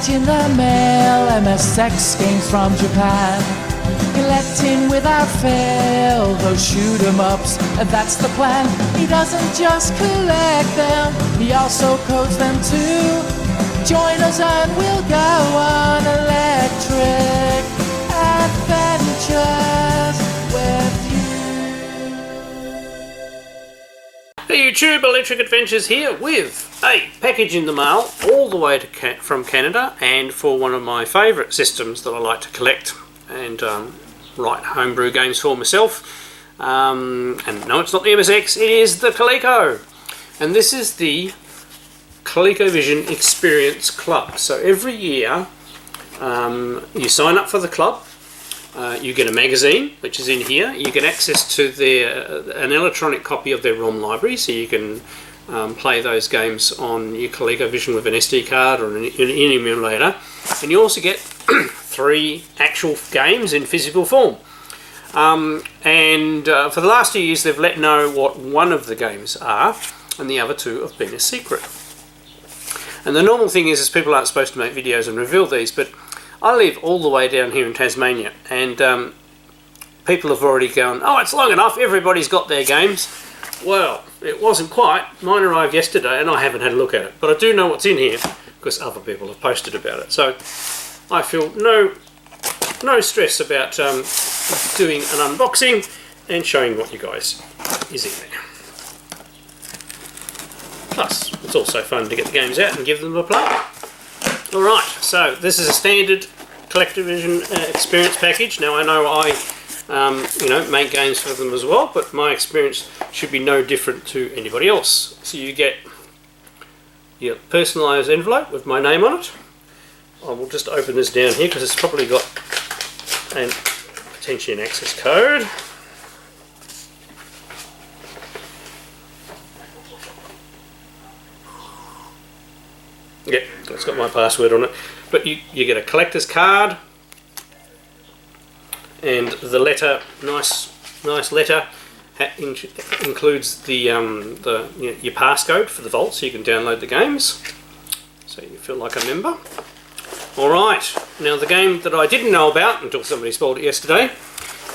package in the mail, MSX games from Japan. Collecting without fail, those shoot 'em ups, and that's the plan. He doesn't just collect them, he also codes them too. Join us and we'll go on electric adventures with you. Hey YouTube, Electric Adventures here with a package in the mail all the way from Canada, and for one of my favourite systems that I like to collect and write homebrew games for myself. And no, it's not the MSX, it is the Coleco. And this is the ColecoVision Experience Club. So every year you sign up for the club, you get a magazine which is in here, you get access to an electronic copy of their ROM library, so you can play those games on your ColecoVision with an SD card or an emulator, and you also get 3 actual games in physical form. For the last 2 years they've let know what one of the games are, and the other 2 have been a secret. And the normal thing is people aren't supposed to make videos and reveal these, but I live all the way down here in Tasmania, and people have already gone, oh, it's long enough, everybody's got their games. Well, it wasn't quite. Mine arrived yesterday and I haven't had a look at it, but I do know what's in here because other people have posted about it. So I feel no stress about doing an unboxing and showing what you guys is in there. Plus, it's also fun to get the games out and give them a play. Alright, so this is a standard Collectivision experience package. Now I know I make games for them as well, but my experience should be no different to anybody else. So you get your personalised envelope with my name on it. I will just open this down here because it's probably got potentially an access code. Yep, it's got my password on it. But you get a collector's card, and the letter, nice letter, includes your passcode for the vault, so you can download the games, so you feel like a member. Alright, now the game that I didn't know about until somebody spoiled it yesterday,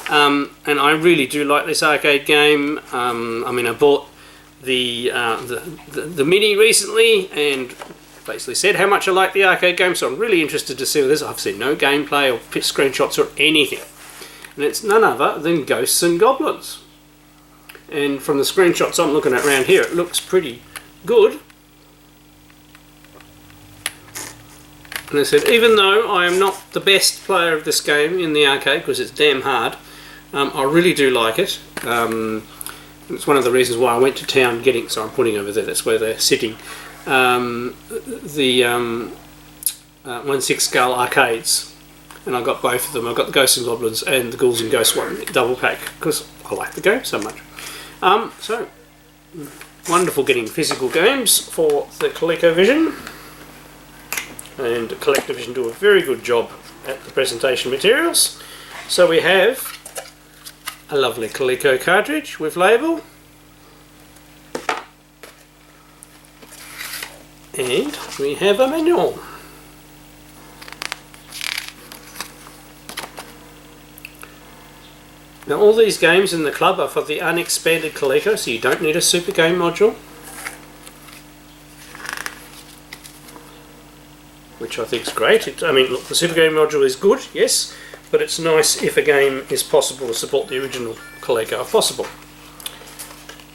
and I really do like this arcade game. I bought the Mini recently and basically said how much I like the arcade game, so I'm really interested to see what this is. I've seen no gameplay or screenshots or anything. And it's none other than Ghosts and Goblins. And from the screenshots I'm looking at around here, it looks pretty good. And I said, even though I am not the best player of this game in the arcade, because it's damn hard, I really do like it. It's one of the reasons why I went to town getting, so I'm putting over there, that's where they're sitting, the 1/6 scale arcades, and I got both of them. I got the Ghosts and Goblins and the Ghouls and Ghosts one double pack because I like the game so much. So wonderful getting physical games for the ColecoVision, and Collectivision do a very good job at the presentation materials. So we have a lovely Coleco cartridge with label, and we have a manual. Now all these games in the club are for the unexpanded Coleco, so you don't need a Super Game module, which I think is great. Look, the Super Game module is good, yes, but it's nice if a game is possible to support the original Coleco if possible.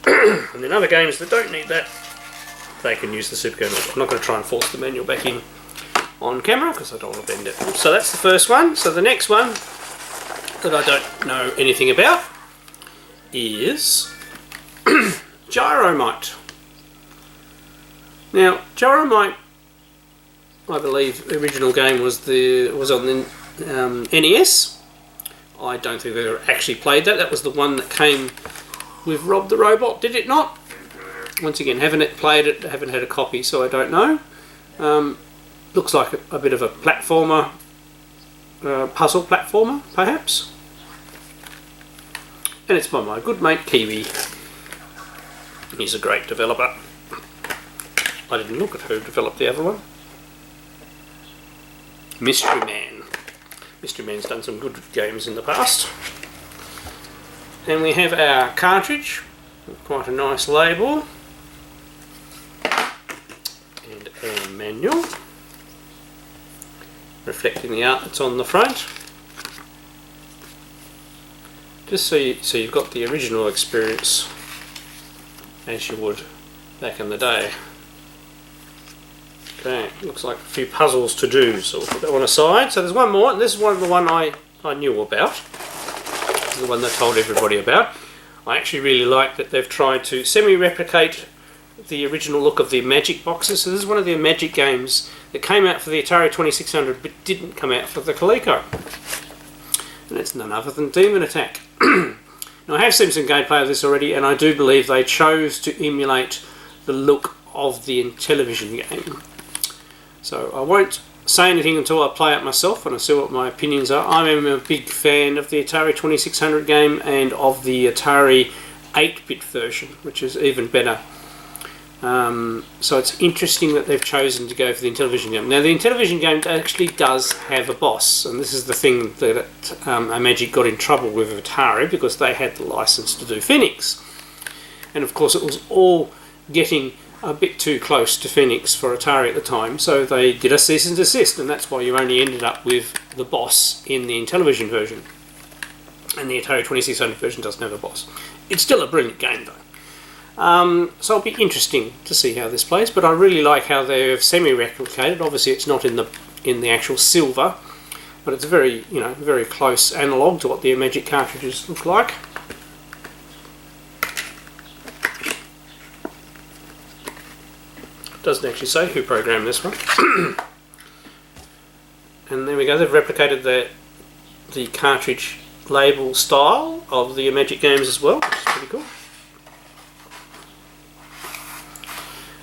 And then other games that don't need that, they can use the Super Game module. I'm not going to try and force the manual back in on camera because I don't want to bend it. So that's the first one. So the next one that I don't know anything about is Gyromite. Now Gyromite, I believe the original game was on the NES. I don't think they ever actually played that. That was the one that came with Rob the Robot, did it not? Once again, haven't played it, haven't had a copy, so I don't know. Looks like a bit of a platformer, puzzle platformer, perhaps. And it's by my good mate Kiwi. He's a great developer. I didn't look at who developed the other one. Mystery Man. Mystery Man's done some good games in the past. And we have our cartridge, quite a nice label, and our manual, reflecting the art that's on the front. Just so you've got the original experience as you would back in the day. Okay, looks like a few puzzles to do, so we'll put that one aside. So there's one more, and this is the one I knew about. This is the one that I told everybody about. I actually really like that they've tried to semi-replicate the original look of the Magic boxes. So this is one of the Magic games that came out for the Atari 2600 but didn't come out for the Coleco. And it's none other than Demon Attack. Now I have seen some gameplay of this already, and I do believe they chose to emulate the look of the Intellivision game. So I won't say anything until I play it myself and I see what my opinions are. I'm a big fan of the Atari 2600 game and of the Atari 8-bit version, which is even better. So it's interesting that they've chosen to go for the Intellivision game. Now the Intellivision game actually does have a boss, and this is the thing that Magic got in trouble with Atari, because they had the license to do Phoenix. And of course it was all getting a bit too close to Phoenix for Atari at the time, so they did a cease and desist, and that's why you only ended up with the boss in the Intellivision version. And the Atari 2600 version doesn't have a boss. It's still a brilliant game though. So it'll be interesting to see how this plays, but I really like how they've semi-replicated. Obviously it's not in the actual silver, but it's very, very close analogue to what the Magic cartridges look like. Doesn't actually say who programmed this one. And there we go, they've replicated the cartridge label style of the Magic games as well, which is pretty cool.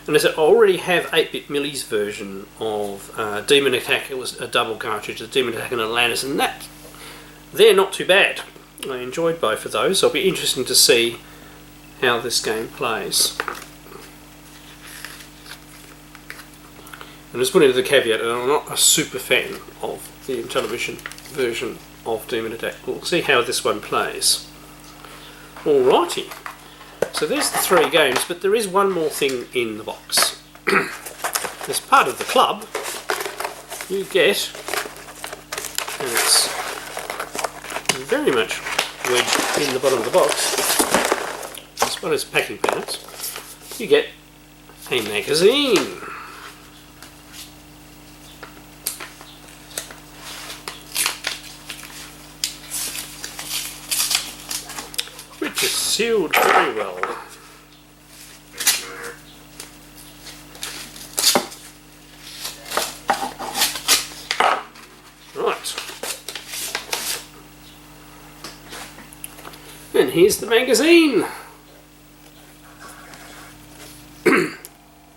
And as I already have 8-bit Millie's version of Demon Attack. It was a double cartridge, the Demon Attack and Atlantis, and they're not too bad. I enjoyed both of those, so it'll be interesting to see how this game plays. And just put into the caveat that I'm not a super fan of the Intellivision version of Demon Attack. We'll see how this one plays. Alrighty. So there's the 3 games, but there is one more thing in the box. As part of the club, you get, and it's very much wedged in the bottom of the box, as well as packing peanuts, you get a magazine. Which is sealed very well. Right. And here's the magazine.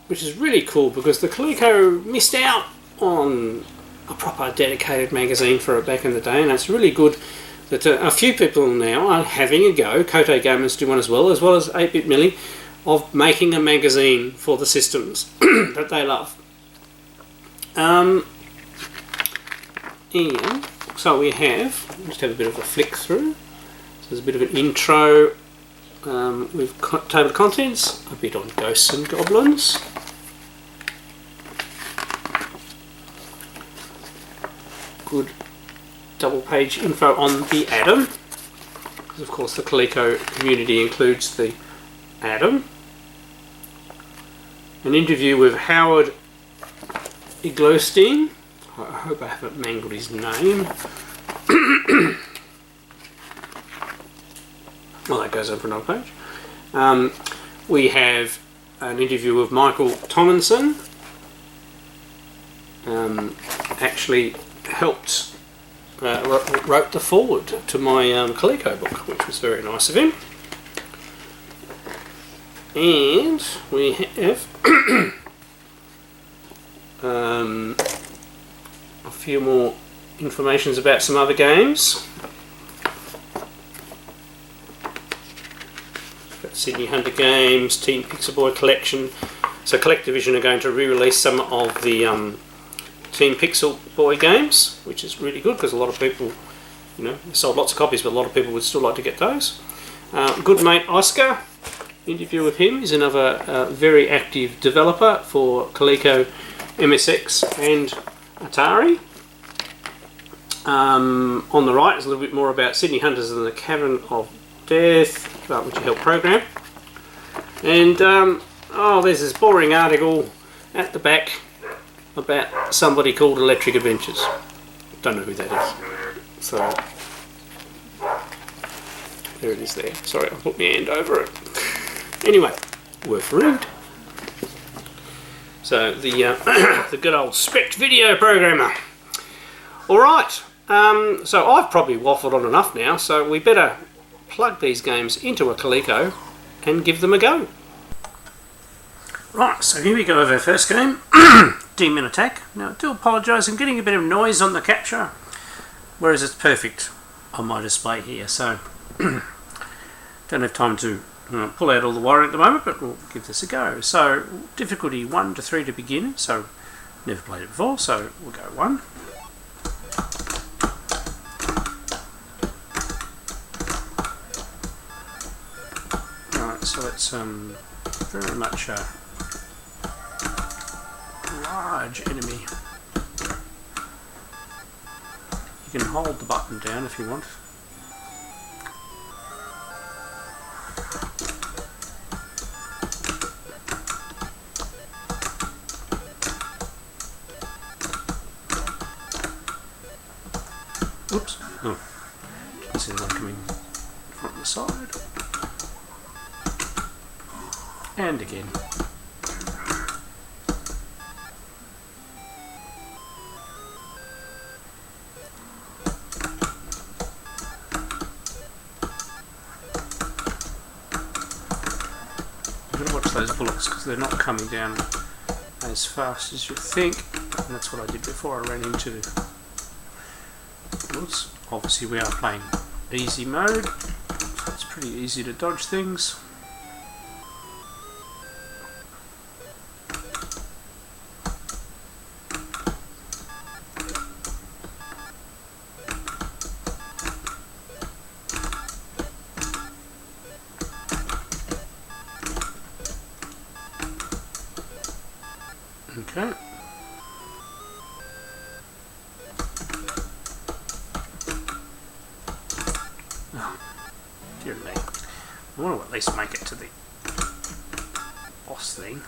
Which is really cool because the Coleco missed out on a proper dedicated magazine for it back in the day, and it's really good that a few people now are having a go, Koto Gamers do one as well as 8-bit Millie, of making a magazine for the systems that they love. And so we just have a bit of a flick through. So there's a bit of an intro with table of contents, a bit on ghosts and goblins. Good double page info on the Adam, because of course the Coleco community includes the Adam. An interview with Howard Iglostein. I hope I haven't mangled his name. Well, that goes on for another page. We have an interview with Michael Tomlinson. Actually helped wrote the foreword to my Coleco book, which was very nice of him. And we have a few more informations about some other games. Got Sydney Hunter Games, Teen Pixel Boy Collection. So Collectivision are going to re-release some of the 16 pixel boy games, which is really good because a lot of people, you know, sold lots of copies, but a lot of people would still like to get those. Good mate Oscar, interview with him. He's another very active developer for Coleco, MSX and Atari. On the right is a little bit more about Sydney Hunters and the Cavern of Death, which you helped program. And oh, there's this boring article at the back about somebody called Electric Adventures. Don't know who that is. So there it is there. Sorry, I put my hand over it. Anyway, worth a read. So the the good old Spectravideo programmer. All right. So I've probably waffled on enough now. So we better plug these games into a Coleco and give them a go. Right. So here we go with our first game, Demon Attack. Now I do apologise. I'm getting a bit of noise on the capture, whereas it's perfect on my display here. So don't have time to pull out all the wiring at the moment, but we'll give this a go. So difficulty 1 to 3 to begin. So never played it before, so we'll go 1. Right, so it's very much a large enemy. You can hold the button down if you want. Oops. Oh. Can see the one coming from the side. And again. You've got to watch those bullets because they're not coming down as fast as you think. And that's what I did before I ran into the... Obviously we are playing easy mode, so it's pretty easy to dodge things. Okay. Dear me. I want to at least make it to the boss thing.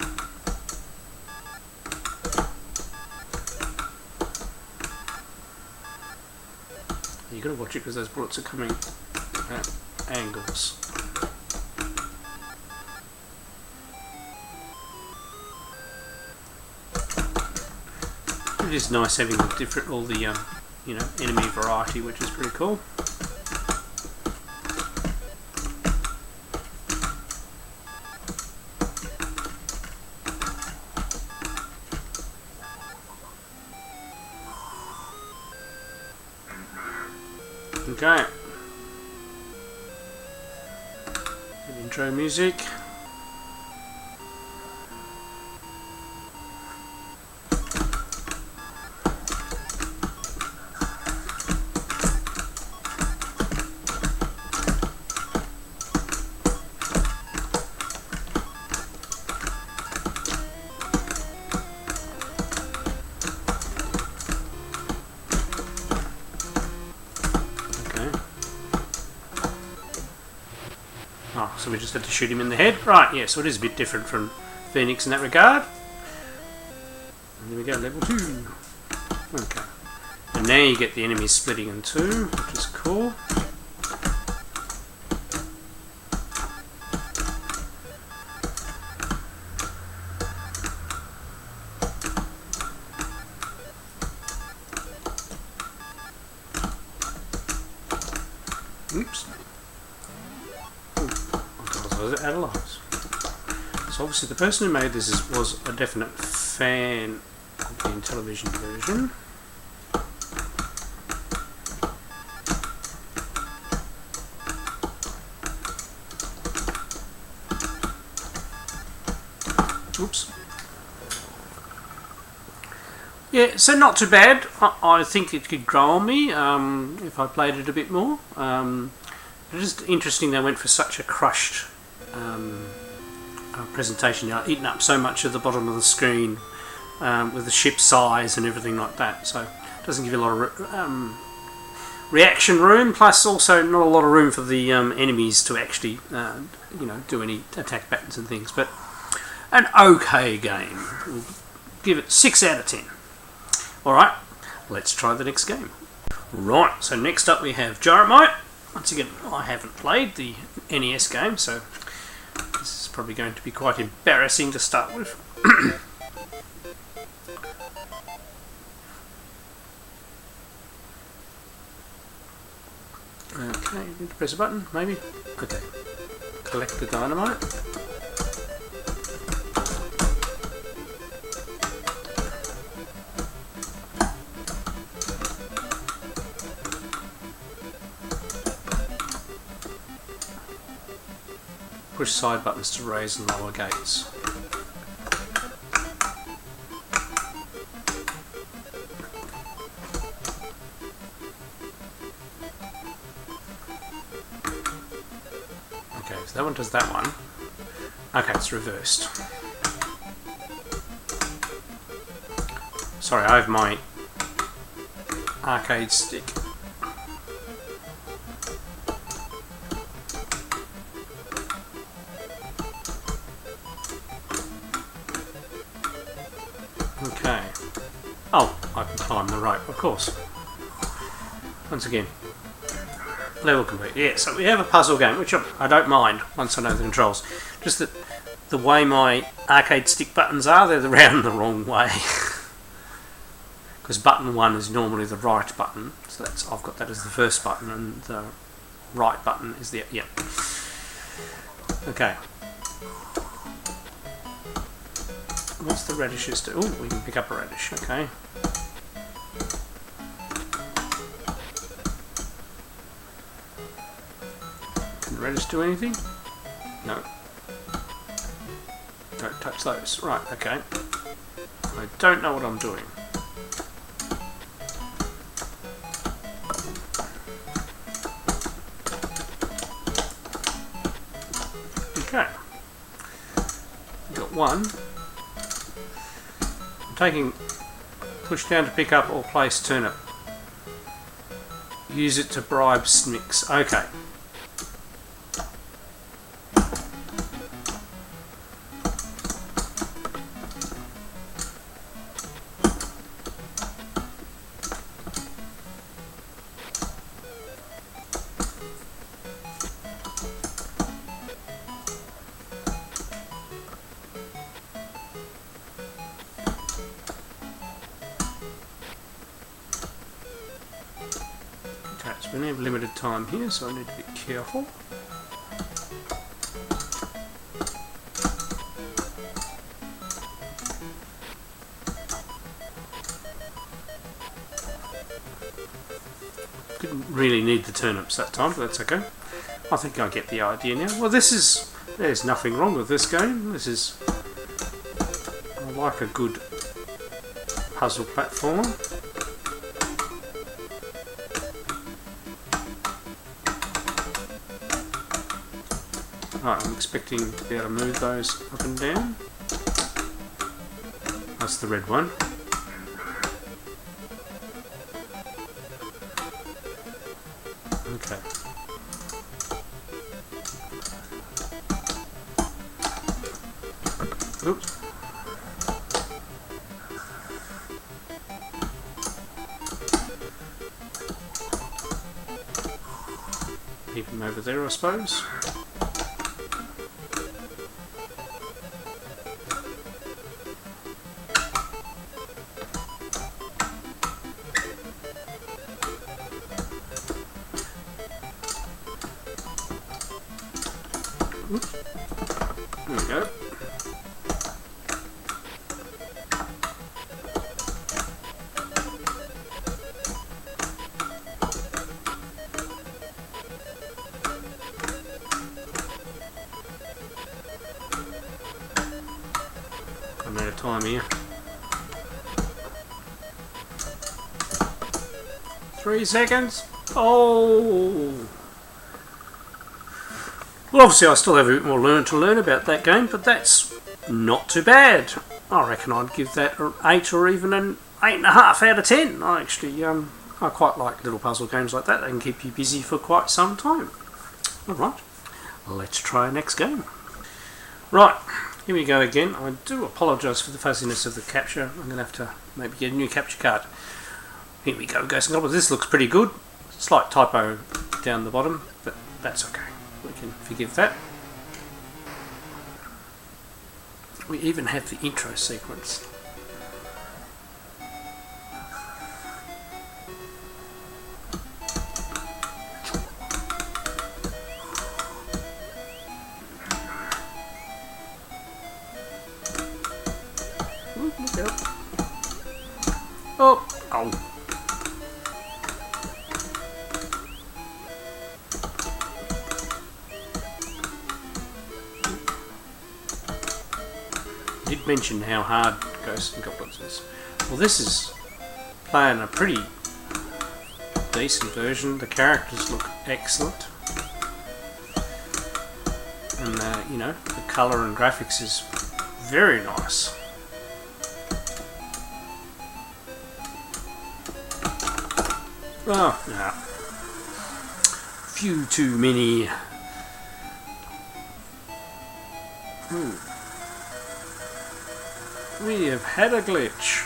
You got to watch it because those bullets are coming at angles. It is nice having the different, all the you know, enemy variety, which is pretty cool. Okay. Good intro music. Oh, so we just had to shoot him in the head. Right, yeah, so it is a bit different from Phoenix in that regard. And there we go, level 2. Okay. And now you get the enemies splitting in two, which is cool. Oops. Out of lives. So obviously the person who made this was a definite fan of the Intellivision version. Oops. Yeah, so not too bad. I think it could grow on me if I played it a bit more. It's just interesting they went for such a crushed presentation. Eating up so much of the bottom of the screen with the ship size and everything like that. So it doesn't give you a lot of reaction room. Plus, also not a lot of room for the enemies to actually, do any attack patterns and things. But an okay game. We'll give it 6 out of 10. Alright, let's try the next game. Right, so next up we have Gyromite. Once again, I haven't played the NES game, so this is probably going to be quite embarrassing to start with. Okay, need to press a button, maybe? Okay. Collect the dynamite. Push side buttons to raise and lower gates. Okay, so that one does that one. Okay, it's reversed. Sorry, I have my arcade stick. Okay. Oh, I can climb the rope, of course. Once again, level complete. Yeah, so we have a puzzle game, which I don't mind once I know the controls. Just that the way my arcade stick buttons are, they're round the wrong way. Because button 1 is normally the right button, so that's I've got that as the first button, and the right button is the Okay. What's the radishes do? Oh, we can pick up a radish, okay. Can the radish do anything? No. Don't touch those. Right, okay. I don't know what I'm doing. Okay. Got one. Taking push down to pick up or place turnip. Use it to bribe snicks. Okay. We only have limited time here, so I need to be careful. Didn't really need the turnips that time, but that's okay. I think I get the idea now. Well, there's nothing wrong with this game. I like a good puzzle platformer. Right, I'm expecting to be able to move those up and down. That's the red one. Okay. Oops. Keep them over there, I suppose. Oops. There we go. I'm out of time here. 3 seconds. Oh! Well, obviously I still have a bit more to learn about that game, but that's not too bad. I reckon I'd give that an 8 or even an 8.5 out of 10. I actually, I quite like little puzzle games like that. They can keep you busy for quite some time. Alright, let's try our next game. Right, here we go again. I do apologise for the fuzziness of the capture. I'm going to have to maybe get a new capture card. Here we go, Ghosts and Goblins. This looks pretty good. Slight typo down the bottom, but that's okay. We can forgive that. We even have the intro sequence. Look out. Oh! Oh! I did mention how hard Ghosts and Goblins is. Well, this is playing a pretty decent version. The characters look excellent, and you know, the colour and graphics is very nice. Oh, no. Few too many. We have had a glitch.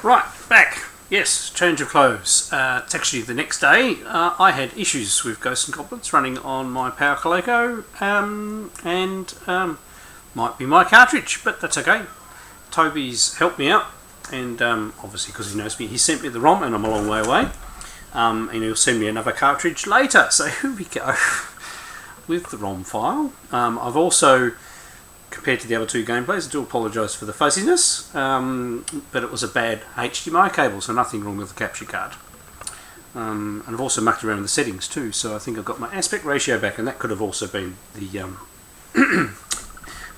Right, back. Yes, change of clothes. It's actually the next day. I had issues with Ghosts and Goblins running on my Power Coleco, and might be my cartridge, but that's okay. Toby's helped me out, and obviously because he knows me, he sent me the ROM, and I'm a long way away. And he'll send me another cartridge later. So here we go. With the ROM file. I've also, compared to the other two gameplays, I do apologise for the fuzziness, but it was a bad HDMI cable, so nothing wrong with the capture card. And I've also mucked around with the settings too, so I think I've got my aspect ratio back, and that could have also been the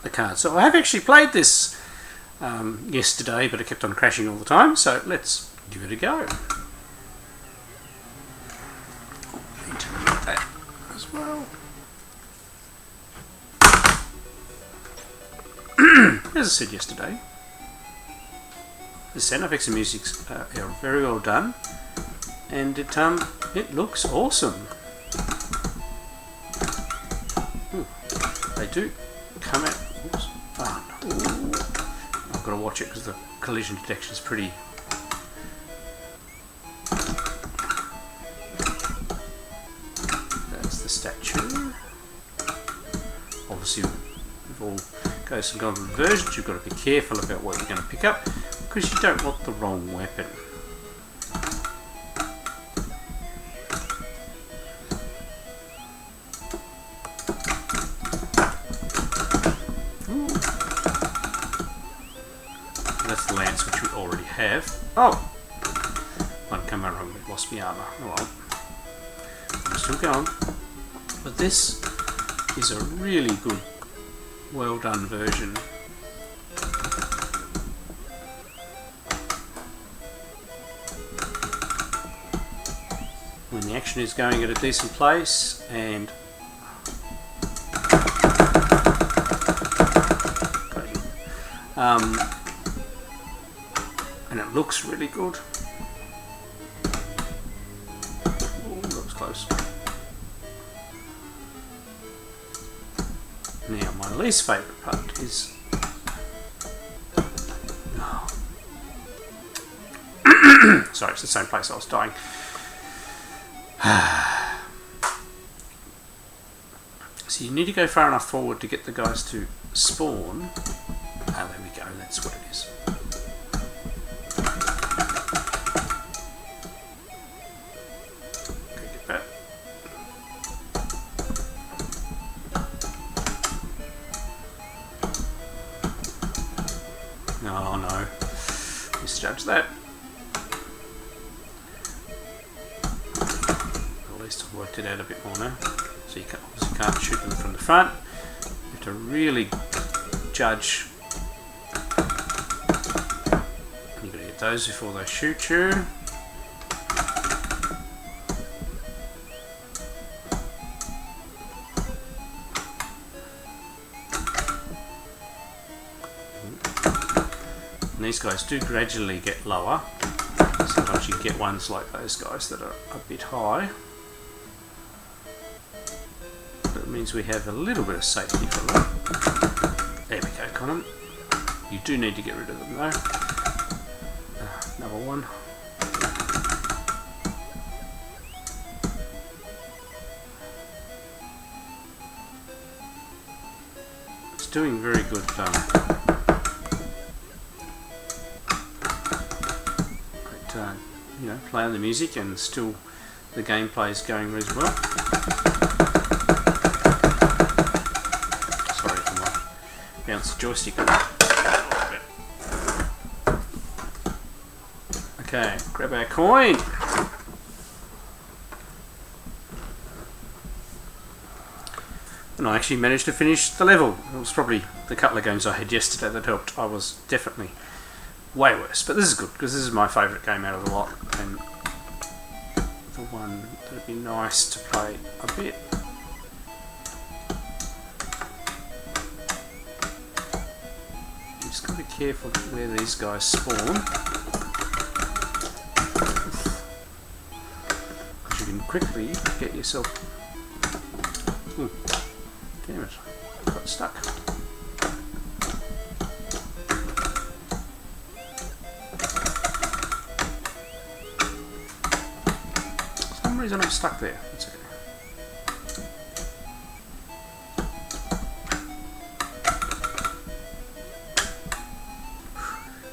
the card. So I have actually played this yesterday, but it kept on crashing all the time, so let's give it a go. Need to read that as well. As I said yesterday, the sound effects and music are very well done, and it looks awesome. Ooh, they do come out. Oops, oh, no. I've got to watch it because the collision detection is pretty. That's the statue. Obviously, we've all Ghosts and Goblins versions, you've got to be careful about what you're going to pick up because you don't want the wrong weapon. Ooh. That's the lance, which we already have. Oh! One camera wrong, we lost my armour. Oh well. I'm still going. But this is a really good, well done version. When the action is going at a decent place, and and it looks really good. Oh, that was close. Now, my least favourite part is sorry, it's the same place I was dying. So you need to go far enough forward to get the guys to spawn. Ah, there we go, that's what it is. Okay, get that. Oh no, misjudged that. At least I've worked it out a bit more now. So you obviously can't shoot them from the front. You have to really judge get those before they shoot you. And these guys do gradually get lower. Sometimes you get ones like those guys that are a bit high. But it means we have a little bit of safety for them. There we go, Conan. You do need to get rid of them though. Another one. It's doing very good you know, play on the music, and still the gameplay is going as well. Sorry for my bounce joystick. Okay, grab our coin. And I actually managed to finish the level. It was probably the couple of games I had yesterday that helped. I was definitely way worse, but this is good because this is my favourite game out of the lot, and the one that would be nice to play a bit. You just got to be careful where these guys spawn, because you can quickly get yourself. Ooh, damn it! Got stuck. Reason I'm stuck there. That's okay.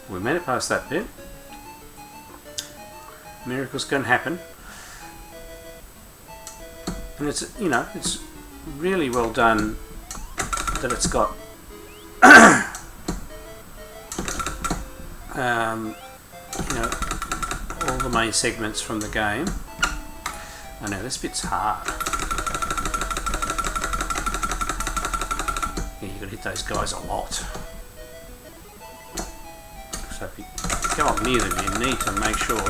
We made it past that bit. Miracles can happen, and it's, you know, it's really well done that it's got you know, all the main segments from the game. I know this bit's hard. Yeah, you've got to hit those guys a lot. So if you go up near them, you need to make sure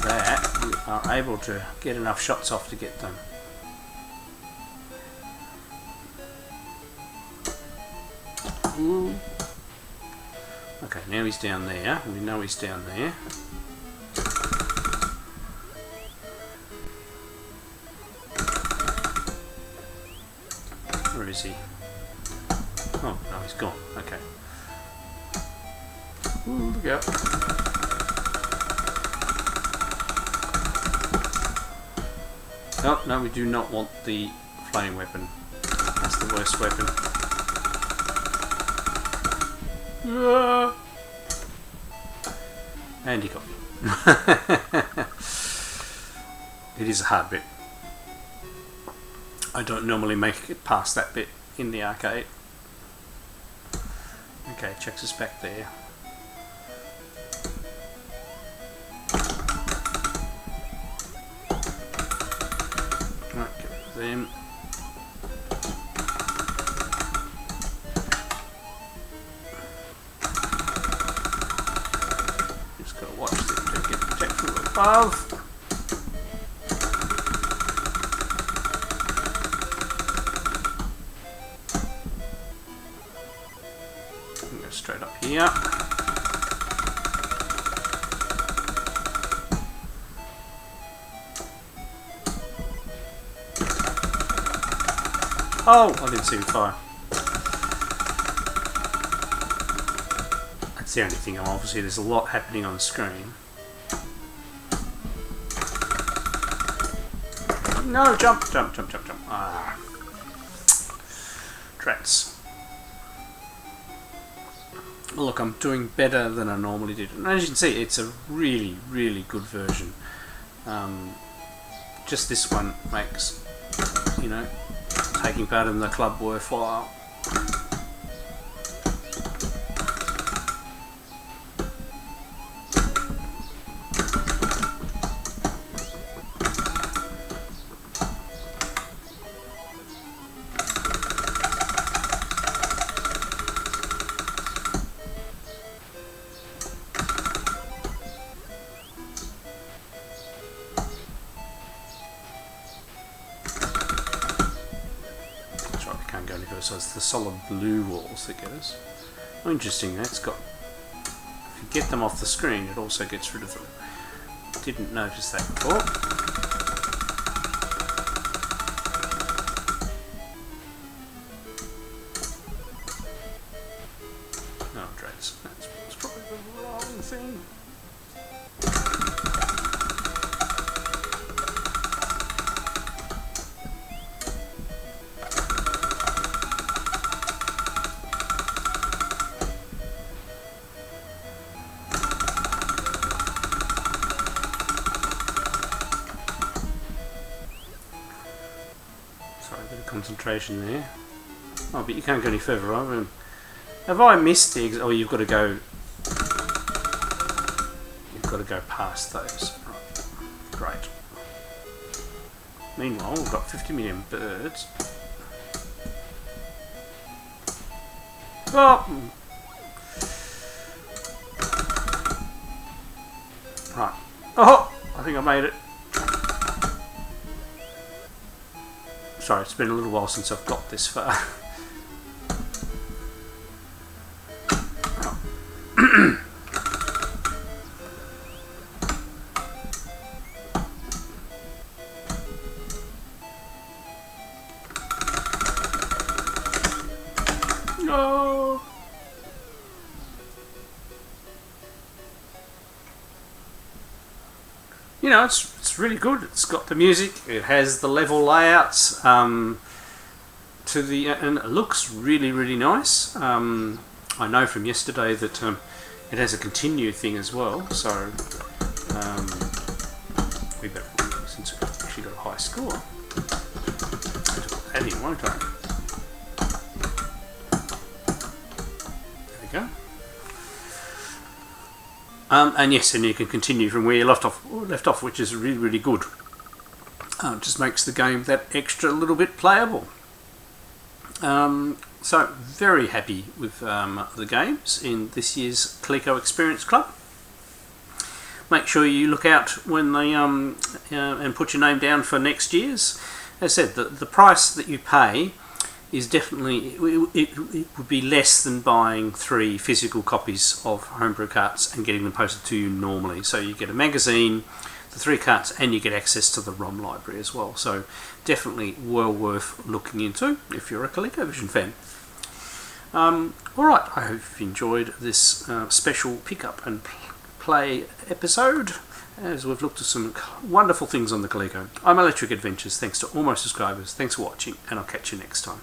that you are able to get enough shots off to get them. Ooh. Okay, now he's down there. We know he's down there. Where is he? Oh, no, he's gone. Okay. Ooh, look out. Oh, no, we do not want the flame weapon. That's the worst weapon. And he got me. It is a hard bit. I don't normally make it past that bit in the arcade. Okay, checks us back there. Right, get rid of them. Just gotta watch them to get protected from above. Straight up here. Oh, I didn't see the fire. That's the only thing. Obviously, there's a lot happening on the screen. No, jump, jump, jump, jump, jump. Ah. Drats. Look, I'm doing better than I normally did. And as you can see, it's a really, really good version. Just this one makes, you know, taking part in the club worthwhile. so it's the solid blue walls that get us. Oh, interesting, that's got, if you get them off the screen, it also gets rid of them. Didn't notice that before. Oh, dreads. That's probably the wrong thing. Sorry, a bit of concentration there. Oh, but you can't go any further over. Have I missed the? Oh, you've got to go. You've got to go past those. Right. Great. Meanwhile, we've got 50 million birds. Oh. Right. Oh, I think I made it. Sorry, it's been a little while since I've got this far. No. You know, it's really good. It's got the music. It has the level layouts. And it looks really nice. I know from yesterday that it has a continue thing as well. So we better, since we actually got a high score, I have to put that in, won't I? There we go. And yes, and you can continue from where you left off, which is really good. It just makes the game that extra little bit playable. So very happy with the games in this year's Coleco Experience Club. Make sure you look out when they and put your name down for next year's. As I said, the price that you pay is definitely, it would be less than buying 3 physical copies of Homebrew carts and getting them posted to you normally. So you get a magazine, the 3 carts, and you get access to the ROM library as well. So definitely well worth looking into if you're a ColecoVision fan. Alright, I hope you've enjoyed this special pick up and play episode, as we've looked at some wonderful things on the Coleco. I'm Electric Adventures. Thanks to all my subscribers. Thanks for watching, and I'll catch you next time.